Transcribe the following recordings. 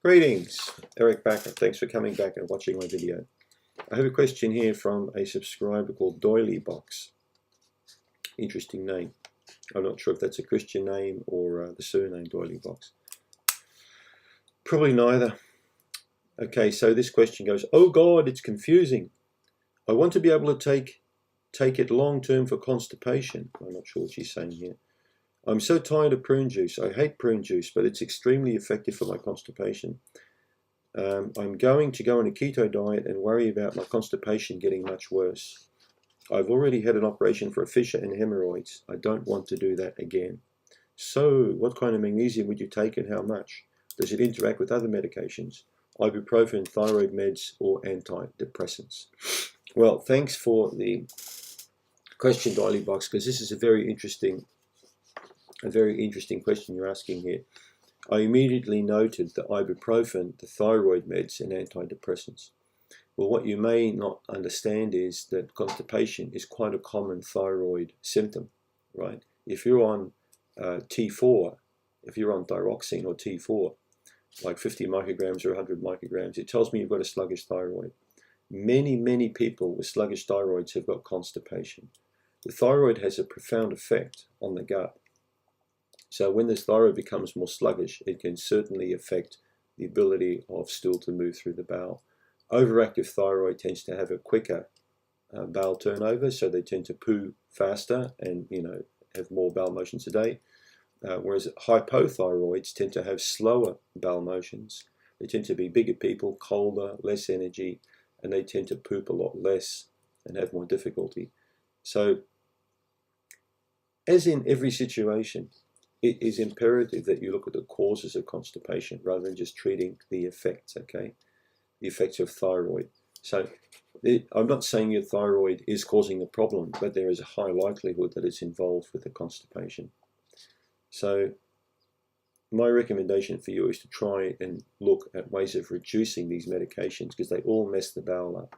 Greetings, Eric Backer. Thanks for coming back and watching my video. I have a question here from a subscriber called Doily Box. Interesting name. I'm not sure if that's a Christian name or the surname Doily Box. Probably neither. Okay, so this question goes, oh God, it's confusing. I want to be able to take it long term for constipation. I'm not sure what she's saying here. I'm so tired of prune juice. I hate prune juice, but it's extremely effective for my constipation. I'm going to go on a keto diet and worry about my constipation getting much worse. I've already had an operation for a fissure and hemorrhoids. I don't want to do that again. So, what kind of magnesium would you take and how much? Does it interact with other medications? Ibuprofen, thyroid meds, or anti-depressants? Well, thanks for the question, Doily Box, because this is a very interesting question you're asking here. I immediately noted the ibuprofen, the thyroid meds, and antidepressants. Well, what you may not understand is that constipation is quite a common thyroid symptom, right? If you're on T4, if you're on thyroxine or T4, like 50 micrograms or 100 micrograms, it tells me you've got a sluggish thyroid. Many people with sluggish thyroids have got constipation. The thyroid has a profound effect on the gut. So when this thyroid becomes more sluggish, it can certainly affect the ability of stool to move through the bowel. Overactive thyroid tends to have a quicker bowel turnover, so they tend to poo faster and have more bowel motions a day. Whereas hypothyroids tend to have slower bowel motions. They tend to be bigger people, colder, less energy, and they tend to poop a lot less and have more difficulty. So, as in every situation, it is imperative that you look at the causes of constipation rather than just treating the effects, okay? The effects of thyroid. So I'm not saying your thyroid is causing the problem, but there is a high likelihood that it's involved with the constipation. So my recommendation for you is to try and look at ways of reducing these medications because they all mess the bowel up.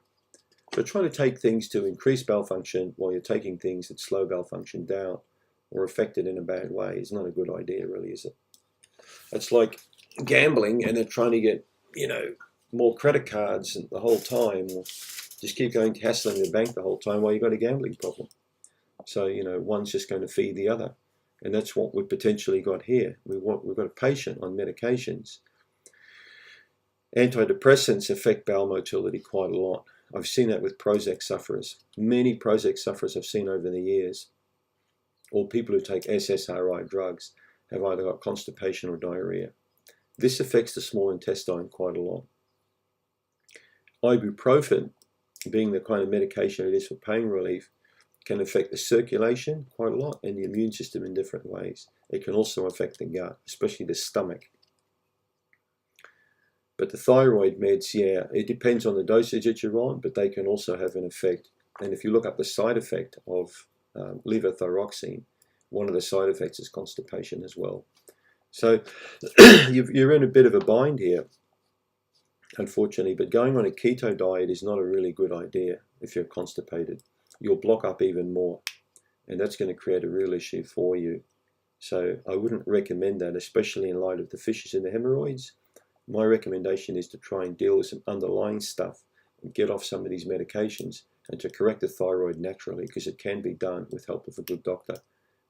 So try to take things to increase bowel function while you're taking things that slow bowel function down or affect it in a bad way. It's not a good idea, really, is it? It's like gambling and they're trying to get, more credit cards the whole time, or just keep going hassling the bank the whole time while you've got a gambling problem. So, one's just going to feed the other. And that's what we've potentially got here. We've got a patient on medications. Antidepressants affect bowel motility quite a lot. I've seen that with Prozac sufferers. Many Prozac sufferers I've seen over the years, or people who take SSRI drugs, have either got constipation or diarrhea. This affects the small intestine quite a lot. Ibuprofen, being the kind of medication it is for pain relief, can affect the circulation quite a lot and the immune system in different ways. It can also affect the gut, especially the stomach. But the thyroid meds, yeah, it depends on the dosage that you're on, but they can also have an effect. And if you look up the side effect of levothyroxine, one of the side effects is constipation as well. So you're in a bit of a bind here, unfortunately, but going on a keto diet is not a really good idea if you're constipated. You'll block up even more, and that's going to create a real issue for you. So I wouldn't recommend that, especially in light of the fissures and the hemorrhoids. My recommendation is to try and deal with some underlying stuff and get off some of these medications and to correct the thyroid naturally, because it can be done with help of a good doctor.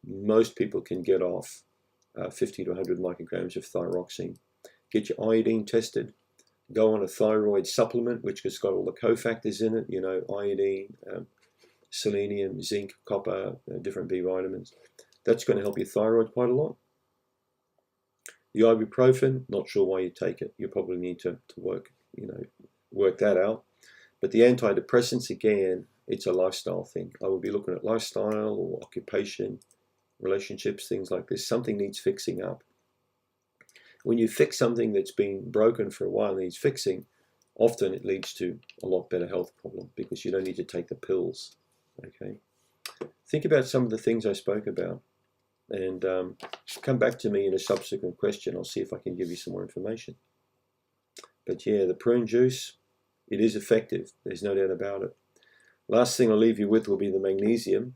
Most people can get off 50 to 100 micrograms of thyroxine. Get your iodine tested. Go on a thyroid supplement, which has got all the cofactors in it, iodine, selenium, zinc, copper, different B vitamins. That's going to help your thyroid quite a lot. The ibuprofen, not sure why you take it. You probably need to work that out. But the antidepressants, again, it's a lifestyle thing. I would be looking at lifestyle or occupation, relationships, things like this. Something needs fixing up. When you fix something that's been broken for a while and needs fixing, often it leads to a lot better health problem because you don't need to take the pills. Okay. Think about some of the things I spoke about and come back to me in a subsequent question. I'll see if I can give you some more information. But yeah, the prune juice, it is effective. There's no doubt about it. Last thing I'll leave you with will be the magnesium.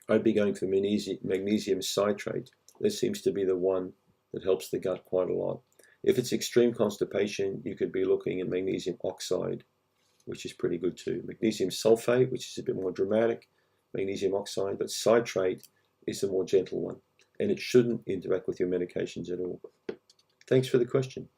I'd be going for magnesium citrate. This seems to be the one that helps the gut quite a lot. If it's extreme constipation, you could be looking at magnesium oxide, which is pretty good too. Magnesium sulfate, which is a bit more dramatic, magnesium oxide, but citrate is the more gentle one, and it shouldn't interact with your medications at all. Thanks for the question.